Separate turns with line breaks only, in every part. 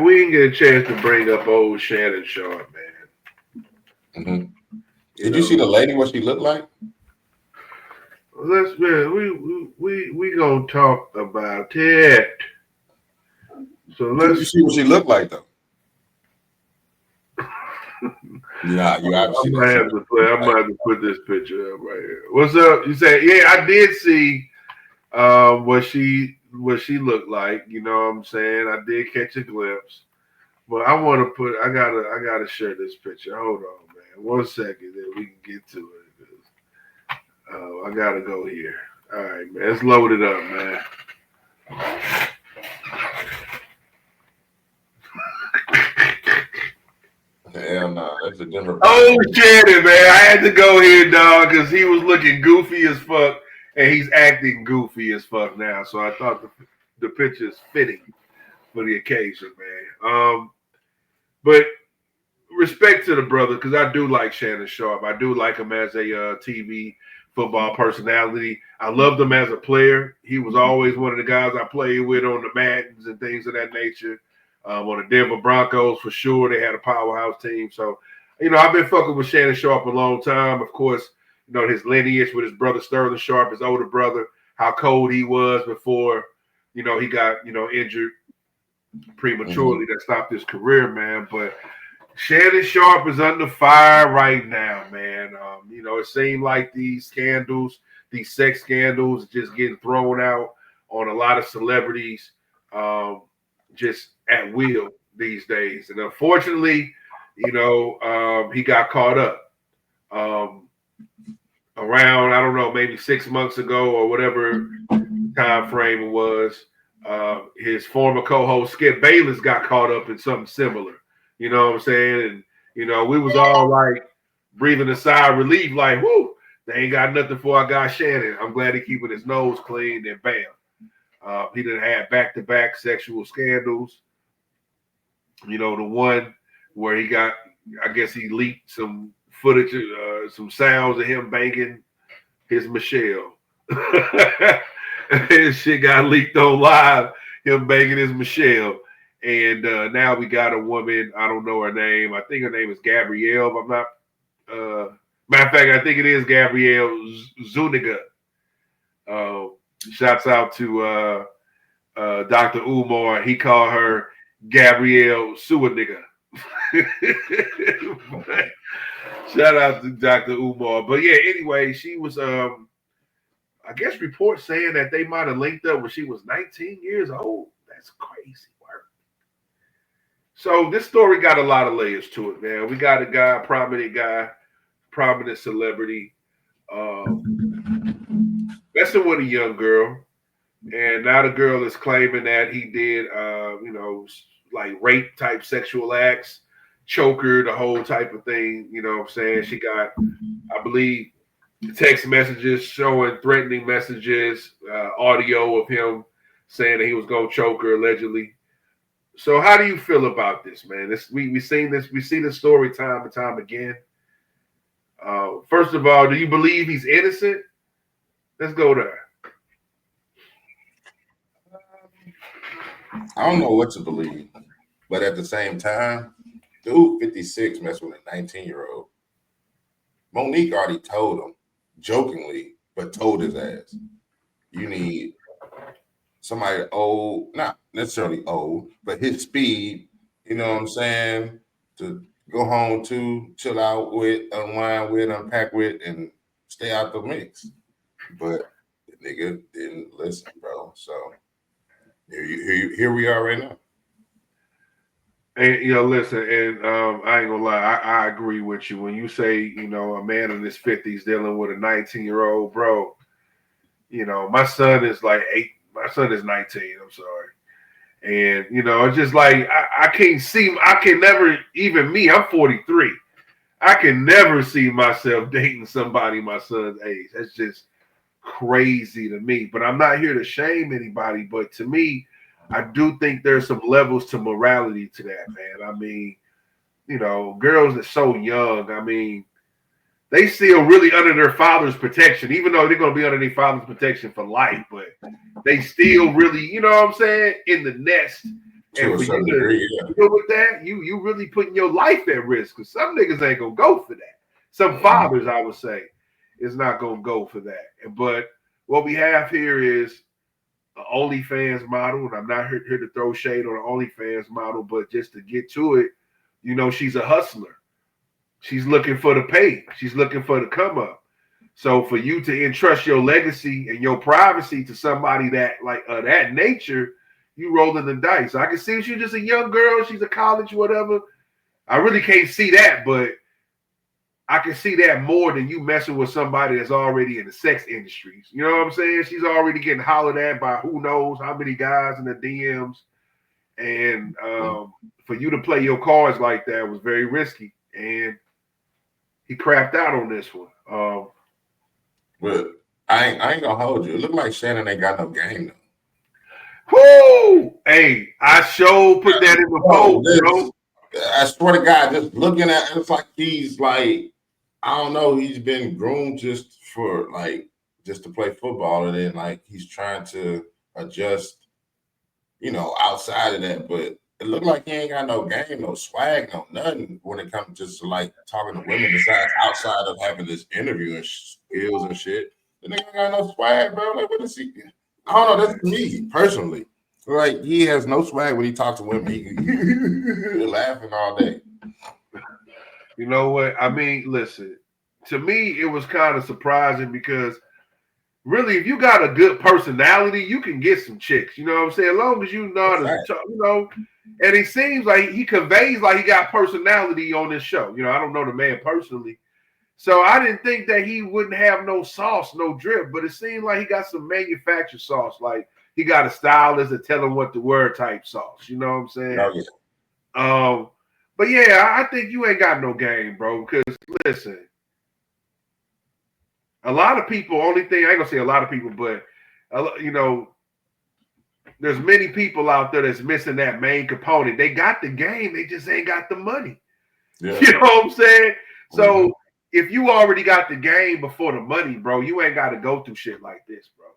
We didn't get a chance to bring up old Shannon Sharpe, man.
Mm-hmm. Did you see the lady? What she looked like?
We gonna talk about it. So
Did you see what she looked like though? Yeah, you obviously
I might have to put this picture up right here. What's up? You say, yeah, I did see what she looked like. You know what I'm saying? I did catch a glimpse. But I want to put. I gotta share this picture. Hold on, man. 1 second, then we can get to it. I gotta go here. All right, man. Let's load it up, man.
Hell no, that's a Denver.
Oh, Shannon, man. I had to go here, dog, because he was looking goofy as fuck, and he's acting goofy as fuck now. So I thought the picture is fitting for the occasion, man. But respect to the brother, because I do like Shannon Sharpe. I do like him as a TV football personality. I loved him as a player. He was always one of the guys I played with on the Maddens and things of that nature. On the Denver Broncos, for sure, they had a powerhouse team. So, I've been fucking with Shannon Sharpe a long time. Of course, his lineage with his brother Sterling Sharpe, his older brother, how cold he was before, he got, injured prematurely. That stopped his career, man. But Shannon Sharpe is under fire right now, man. It seemed like these scandals, these sex scandals, just getting thrown out on a lot of celebrities, just at will these days. And unfortunately, he got caught up around, I don't know, maybe 6 months ago or whatever time frame it was. His former co-host Skip Bayless got caught up in something similar. You know what I'm saying? And, we was all like breathing a sigh of relief, like, whoo, they ain't got nothing for our guy Shannon. I'm glad he keeping his nose clean, and bam. He done had back-to-back sexual scandals. The one where he got, I guess he leaked some footage, some sounds of him banging his Michelle. His shit got leaked on live, him banging his Michelle. And now we got a woman, I don't know her name. I think her name is Gabrielle. If I'm not, matter of fact, I think it is Gabrielle Zuniga. Shouts out to Dr. Umar. He called her Gabrielle Suiniga. Shout out to Dr. Umar. But yeah, anyway, she was, I guess reports saying that they might have linked up when she was 19 years old. That's crazy work. So this story got a lot of layers to it, man. We got a guy, prominent celebrity, messing with a young girl. And now the girl is claiming that he did, like rape type sexual acts, choke her, the whole type of thing. You know what I'm saying? She got, I believe, text messages showing threatening messages, audio of him saying that he was going to choke her allegedly. So how do you feel about this, man? We see this story time and time again. First of all, do you believe he's innocent? Let's go there.
I don't know what to believe, but at the same time, dude, 56 messing with a 19-year-old. Monique already told him, jokingly, but told his ass, you need somebody old, not necessarily old, but his speed, you know what I'm saying, to go home to, chill out with, unwind with, unpack with, and stay out the mix. But the nigga didn't listen, bro. So here we are right now.
And listen, and I ain't gonna lie, I agree with you when you say, a man in his 50s dealing with a 19-year-old, bro. My son is like 8. My son is 19. I'm sorry. And it's just like I can never, even me, I'm 43. I can never see myself dating somebody my son's age. That's just crazy to me. But I'm not here to shame anybody. But to me, I do think there's some levels to morality to that, man. I mean, girls are so young. I mean, they still really under their father's protection, even though they're going to be under their father's protection for life. But they still really, you know what I'm saying, in the nest
To
And
a
for
certain
you to
degree, yeah.
deal with that, you really putting your life at risk because some niggas ain't gonna go for that. Some
Mm-hmm.
fathers, I would say, is not gonna go for that. But what we have here is an OnlyFans model, and I'm not here to throw shade on an OnlyFans model, but just to get to it, you know, she's a hustler. She's looking for the pay. She's looking for the come up. So for you to entrust your legacy and your privacy to somebody that like that nature, you rolling the dice. I can see she's just a young girl. She's a college, whatever. I really can't see that, but I can see that more than you messing with somebody that's already in the sex industries. You know what I'm saying? She's already getting hollered at by who knows how many guys in the DMs. And for you to play your cards like that was very risky. And he crapped out on this one.
But I ain't gonna hold you. It looked like Shannon ain't got no game though.
Whoo! Hey, I sure put that in the poll, bro.
I swear to God, just looking at it, it's like he's like, I don't know, he's been groomed just for like just to play football, and then like he's trying to adjust, you know, outside of that. But it looked like he ain't got no game, no swag, no nothing when it comes just to like talking to women besides outside of having this interview and skills and shit. The nigga ain't got no swag, bro. Like, what is he? I don't know. That's me personally. Like, he has no swag when he talks to women. He laughing all day.
You know what? I mean, listen, to me, it was kind of surprising because really, if you got a good personality, you can get some chicks. You know what I'm saying? As long as you know, you know, and it seems like he conveys like he got personality on this show. You know, I don't know the man personally. So I didn't think that he wouldn't have no sauce, no drip, but it seemed like he got some manufactured sauce. Like he got a stylist to tell him what to wear type sauce. You know what I'm saying?
Oh, yeah.
But yeah, I think you ain't got no game, bro. Because listen, a lot of people, only thing, I ain't gonna say a lot of people, but you know, there's many people out there that's missing that main component. They got the game, they just ain't got the money. Yeah. You know what I'm saying? So if you already got the game before the money, bro, you ain't got to go through shit like this, bro.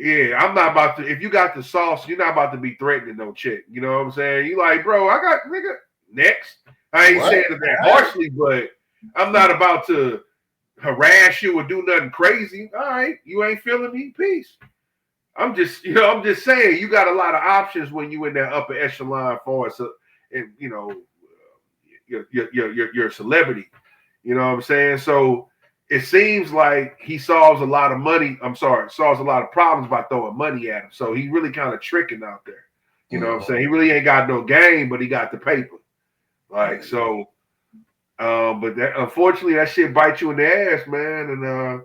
Yeah, I'm not about to. If you got the sauce, you're not about to be threatening no chick. You know what I'm saying? You like, bro, I got nigga next. I ain't saying it that harshly, but I'm not about to harass you or do nothing crazy. All right, you ain't feeling me? Peace. I'm just saying you got a lot of options when you in that upper echelon for us, and you know, you're a celebrity. You know what I'm saying? So it seems like he solves a lot of solves a lot of problems by throwing money at him. So he really kind of tricking out there. You know what I'm saying? He really ain't got no game, but he got the paper. Like so. But that unfortunately that shit bites you in the ass, man. And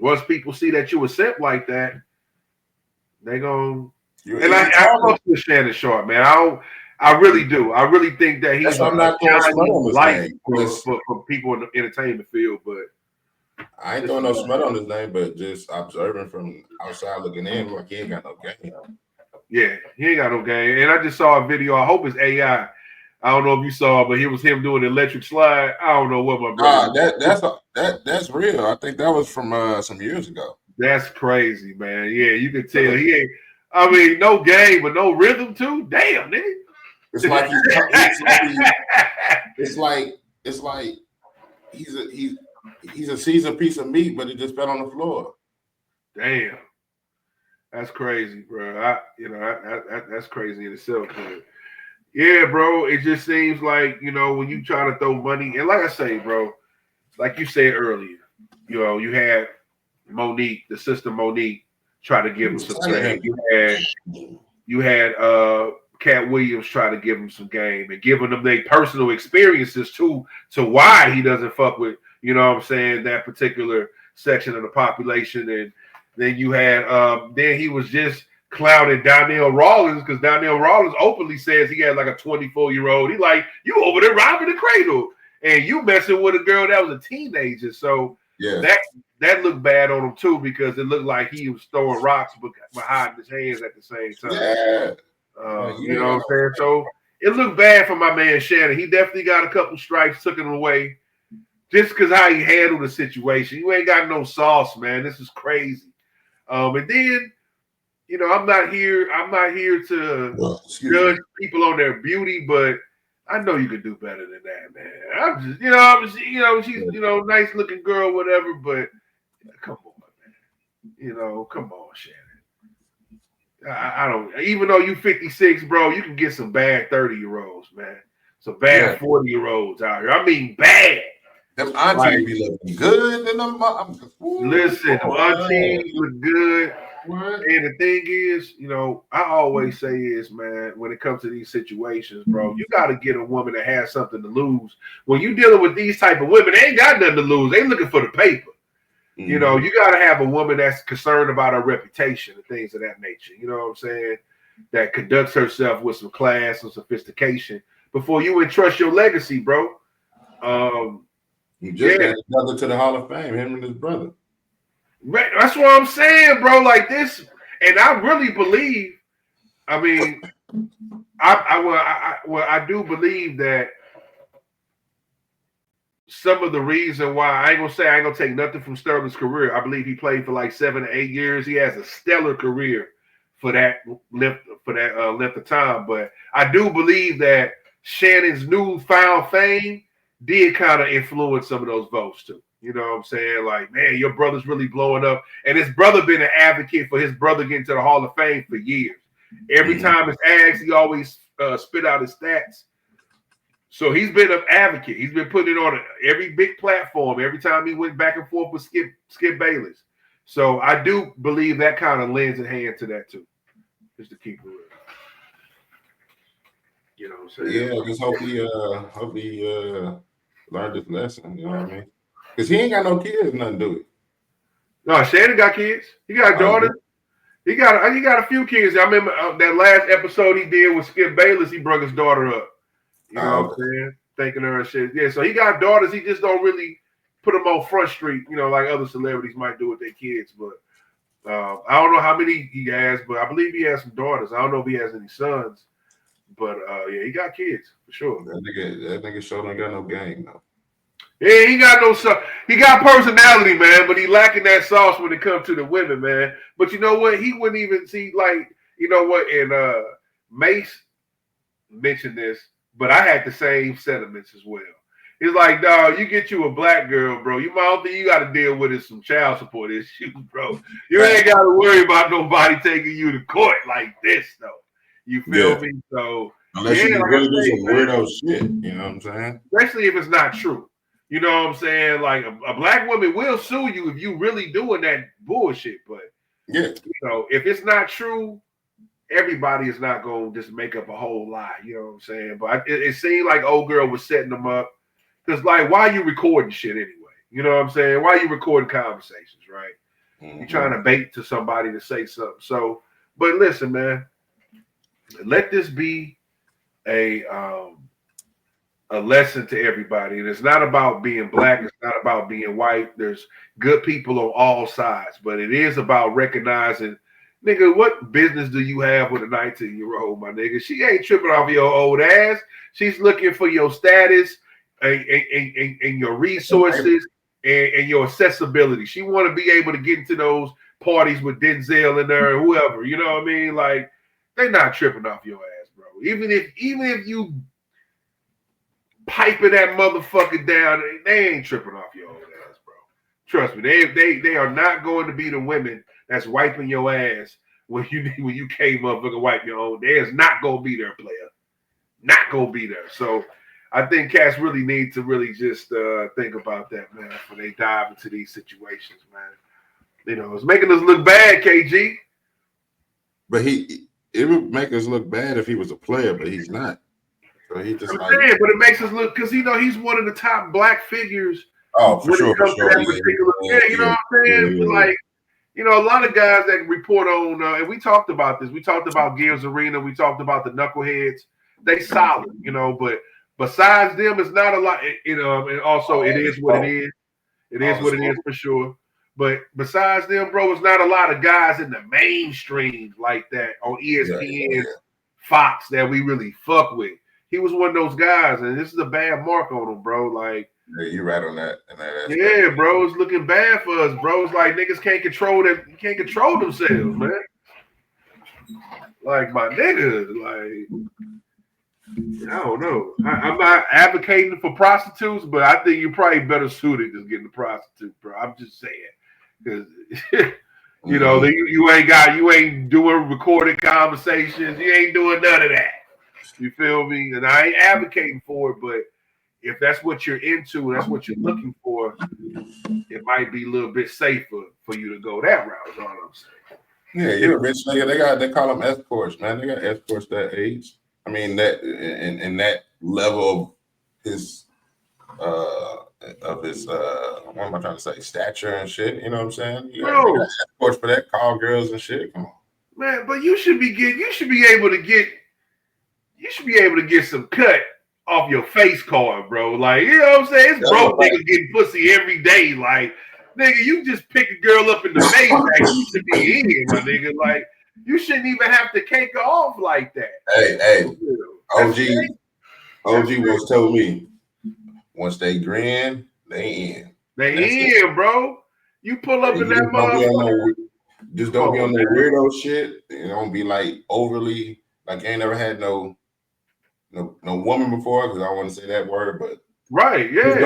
once people see that you a simp like that, they gon' and I talk to Shannon Sharpe, man. I really do. I really think that he's a shining light for people in the entertainment field. But
I ain't throwing no smut on his name, but just observing from outside looking in, like he ain't got no game.
Yeah, he ain't got no game. And I just saw a video. I hope it's AI. I don't know if you saw, but it was him doing the electric slide. I don't know what my brother.
That's real. I think that was from some years ago.
That's crazy, man. Yeah, you can tell he ain't. I mean, no game, but no rhythm too. Damn, nigga.
It's like he's a seasoned piece of meat, but he just fell on the floor.
Damn, that's crazy, bro. That's crazy in itself. But yeah, bro, it just seems like when you try to throw money, and like I say, bro, like you said earlier, you had Monique, the sister Monique, try to give him some game. You had Cat Williams try to give him some game and giving them their personal experiences to why he doesn't fuck with, that particular section of the population. And then you had then he was just clowning Donnell Rawlins because Donnell Rawlins openly says he had like a 24-year-old. He like, you over there robbing the cradle and you messing with a girl that was a teenager. So that looked bad on him too because it looked like he was throwing rocks behind his hands at the same time.
Yeah.
You know what I'm saying? So it looked bad for my man Shannon. He definitely got a couple stripes, took him away just because how he handled the situation. You ain't got no sauce, man. This is crazy. And then, I'm not here to judge people on their beauty, but I know you could do better than that, man. She's nice looking girl, whatever, but come on, man. Come on, Shannon. I don't. Even though you 56, bro, you can get some bad 30-year-olds, man. Some bad 40-year-olds out here. I mean, bad.
Them aunties be looking good, and
listen, them aunties look good. What? And the thing is, I always say is, man, when it comes to these situations, bro, you got to get a woman that has something to lose. When you dealing with these type of women, they ain't got nothing to lose. They looking for the paper. Mm-hmm. You got to have a woman that's concerned about her reputation and things of that nature. You know what I'm saying? That conducts herself with some class and sophistication before you entrust your legacy, bro.
You just got another to the Hall of Fame, him and his brother.
Right, that's what I'm saying, bro. Like this, and I really believe. I mean, I do believe that some of the reason why I ain't gonna take nothing from Sterling's career. I believe he played for like 7 to 8 years. He has a stellar career for that length of time. But I do believe that Shannon's newfound fame did kind of influence some of those votes too. You know what I'm saying? Like, man, your brother's really blowing up. And his brother been an advocate for his brother getting to the Hall of Fame for years. Every time it's asked, he always spit out his stats. So he's been an advocate. He's been putting it on every big platform. Every time he went back and forth with Skip Bayless. So I do believe that kind of lends a hand to that too. Just to keep it real. You know what I'm saying?
Yeah, just hope he learned this lesson. You know what I mean? Because he ain't got no kids, nothing to do it.
No, Shannon got kids. He got a daughter. He got a few kids. I remember that last episode he did with Skip Bayless. He brought his daughter up. You know what I'm saying? Thanking her and shit. Yeah, so he got daughters. He just don't really put them on Front Street, like other celebrities might do with their kids. But I don't know how many he has, but I believe he has some daughters. I don't know if he has any sons. But yeah, he got kids for sure.
That nigga sure don't got no game though.
Yeah, he got no sauce. He got personality, man, but he lacking that sauce when it comes to the women, man. But you know what? He wouldn't even see, like, you know what? And Mace mentioned this, but I had the same sentiments as well. It's like, dog, you get you a black girl, bro. You might think you got to deal with some child support issues, bro. You ain't got to worry about nobody taking you to court like this, though. You feel me? So
unless you can really do some weirdo shit, you know what I'm saying?
Especially if it's not true. You know what I'm saying? Like a black woman will sue you if you really doing that bullshit. But if it's not true, everybody is not going to just make up a whole lie. You know what I'm saying? But it seemed like old girl was setting them up. Because, like, why are you recording shit anyway? You know what I'm saying? Why are you recording conversations, right? Mm-hmm. You're trying to bait to somebody to say something. So, but listen, man, let this be a lesson to everybody. And it's not about being black. It's not about being white. There's good people on all sides. But it is about recognizing, nigga, what business do you have with a 19-year-old, my nigga? She ain't tripping off your old ass. She's looking for your status and your resources and your accessibility. She want to be able to get into those parties with Denzel in there or whoever. You know what I mean? Like, they're not tripping off your ass, bro. Even if you piping that motherfucker down, they ain't tripping off your old ass, bro. Trust me, they are not going to be the women that's wiping your ass when you came up looking wipe your own. There's not gonna be there, player. Not gonna be there. So I think cats really need to really just think about that, man, when they dive into these situations, man. You know, it's making us look bad, KG.
But it would make us look bad if he was a player, but he's not. So he just
but it makes us look, because he's one of the top black figures.
Oh, for sure.
To that particular, you know what I'm saying? Yeah. Like, you know, a lot of guys that report on, and we talked about this. We talked about Gibbs Arena. We talked about the knuckleheads. They solid, you know, but besides them, it's not a lot. And also, it is what it is. It is what it is for sure. But besides them, bro, it's not a lot of guys in the mainstream like that on ESPN, Fox that we really fuck with. He was one of those guys, and this is a bad mark on him, bro. Like,
yeah, you're right on that.
Yeah, bro, it's looking bad for us, bro. It's like niggas can't control that. Can't control themselves, man. Like my nigga, like I don't know. I'm not advocating for prostitutes, but I think you're probably better suited than getting a prostitute, bro. I'm just saying because you know you ain't doing recorded conversations. You ain't doing none of that. You feel me? And I ain't advocating for it, but if that's what you're into and that's what you're looking for, it might be a little bit safer for you to go that route. Is all I'm saying.
Yeah, you're a rich nigga. They call them escorts, man. They got escorts that age. I mean that in that level of his what am I trying to say? Stature and shit. You know what I'm saying? You got escorts for that, call girls and shit. Come on.
Man, but you should be able to get some cut off your face card, bro. Like, you know what I'm saying? It's broke niggas getting pussy every day. Like, nigga, you just pick a girl up in the Maybach, you should be in, my nigga. Like, you shouldn't even have to cake her off like that.
Hey, OG once told me, once they grin, they in.
They in, bro. You pull up in that motherfucker.
Just don't be on that weirdo shit. You don't be like overly like you ain't never had no woman before because I don't want to say that word, but
right, yeah.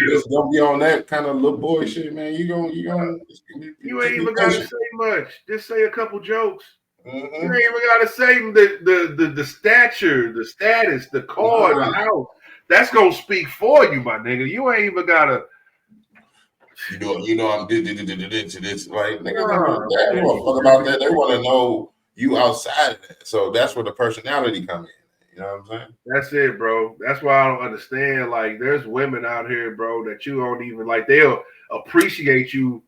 Just don't be on that kind of little boy shit, man. You ain't
even gotta say much. Just say a couple jokes. You ain't even gotta say the stature, the status, the car, the house. That's gonna speak for you, my nigga. You ain't even gotta.
You know, I'm this. Like, niggas don't fuck about that. They want to know you outside of that. So that's where the personality come in. You know what I'm saying?
That's it, bro. That's why I don't understand. Like, there's women out here, bro, that you don't even like. They'll appreciate you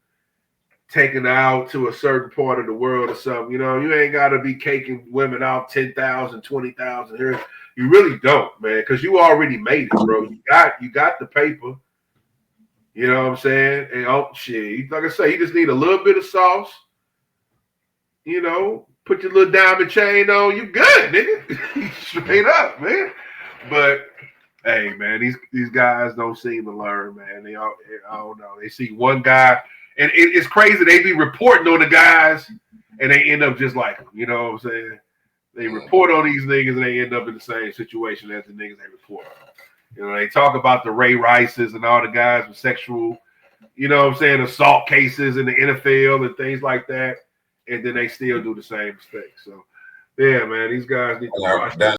taking out to a certain part of the world or something. You know, you ain't got to be caking women out 10,000, 20,000 here. You really don't, man, because you already made it, bro. You got the paper. You know what I'm saying? And oh shit, like I say, you just need a little bit of sauce. You know, put your little diamond chain on, you good, nigga. Straight up, man. But hey, man, these guys don't seem to learn, man. I don't know. They see one guy, and it's crazy. They be reporting on the guys, and they end up just like them. You know what I'm saying? They report on these niggas, and they end up in the same situation as the niggas they report on. You know, they talk about the Ray Rices and all the guys with sexual, you know what I'm saying, assault cases in the NFL and things like that. And then they still do the same mistake. So, yeah, man, these guys need to watch